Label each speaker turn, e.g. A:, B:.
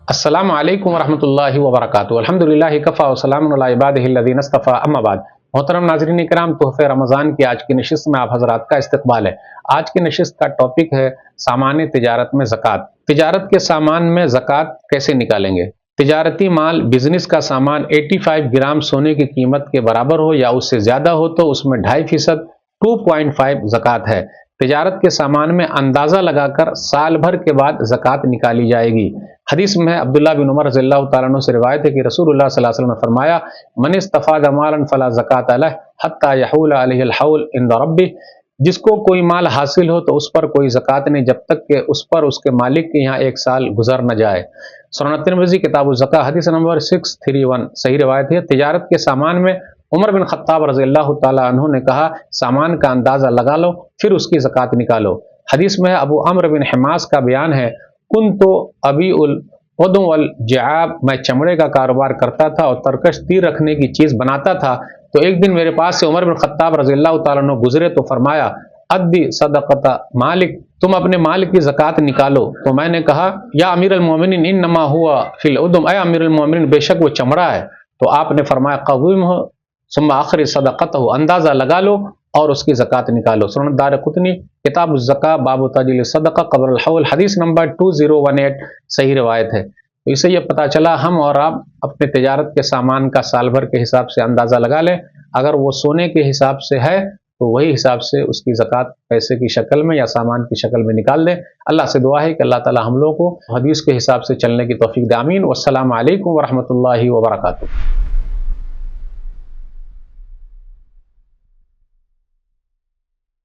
A: السلام علیکم ورحمۃ اللہ وبرکاتہ۔ الحمدللہ کفا وسلام علی عبادہ الذین اصطفیٰ، اما بعد۔ محترم ناظرین کرام، تحفہ رمضان کی آج کی نشست میں آپ حضرات کا استقبال ہے۔ آج کی نشست کا ٹاپک ہے سامان تجارت میں زکوٰۃ۔ تجارت کے سامان میں زکوٰۃ کیسے نکالیں گے؟ تجارتی مال بزنس کا سامان 85 گرام سونے کی قیمت کے برابر ہو یا اس سے زیادہ ہو تو اس میں 2.5% 2.5 زکوٰۃ ہے۔ تجارت کے سامان میں اندازہ لگا کر سال بھر کے بعد زکوٰۃ نکالی جائے گی۔ حدیث میں عبداللہ بن عمر رضی اللہ تعالیٰ عنہ سے روایت ہے کہ رسول اللہ صلی اللہ علیہ وسلم نے فرمایا، من استفاد مالا فلا زکوٰۃ علیہ حتی یحول علیہ الحول عند ربہ، جس کو کوئی مال حاصل ہو تو اس پر کوئی زکوٰۃ نہیں جب تک کہ اس پر اس کے مالک کے یہاں 1 سال گزر نہ جائے۔ سنن ترمذی کتاب الزکوٰۃ حدیث نمبر 631 صحیح روایت ہے۔ تجارت کے سامان میں عمر بن خطاب رضی اللہ تعالیٰ عنہ نے کہا، سامان کا اندازہ لگا لو پھر اس کی زکوٰۃ نکالو۔ حدیث میں ابو عمرو بن حماس کا بیان ہے، کن تو ابی العدم والجعاب، میں چمڑے کا کاروبار کرتا تھا اور ترکش تیر رکھنے کی چیز بناتا تھا، تو ایک دن میرے پاس سے عمر بن خطاب رضی اللہ تعالیٰ عنہ گزرے تو فرمایا، ادی صدقۃ مالک، تم اپنے مال کی زکوٰۃ نکالو۔ تو میں نے کہا، یا امیر المومنین انما ہوا فی العدم، اے امیر المومنین بے شک وہ چمڑا ہے۔ تو آپ نے فرمایا، قویم ہو ثم آخر صدقتہ، اندازہ لگا لو اور اس کی زکوٰۃ نکالو۔ سنن دارقطنی کتاب الزکوٰۃ باب تاجیل الصدقہ قبل الحول حدیث نمبر 2018 صحیح روایت ہے۔ تو اس سے یہ پتہ چلا ہم اور آپ اپنے تجارت کے سامان کا سال بھر کے حساب سے اندازہ لگا لیں، اگر وہ سونے کے حساب سے ہے تو وہی حساب سے اس کی زکوٰۃ پیسے کی شکل میں یا سامان کی شکل میں نکال دیں۔ اللہ سے دعا ہے کہ اللہ تعالی ہم لوگوں کو حدیث کے حساب سے چلنے کی توفیق دے، آمین۔ والسلام علیکم ورحمۃ اللہ وبرکاتہ۔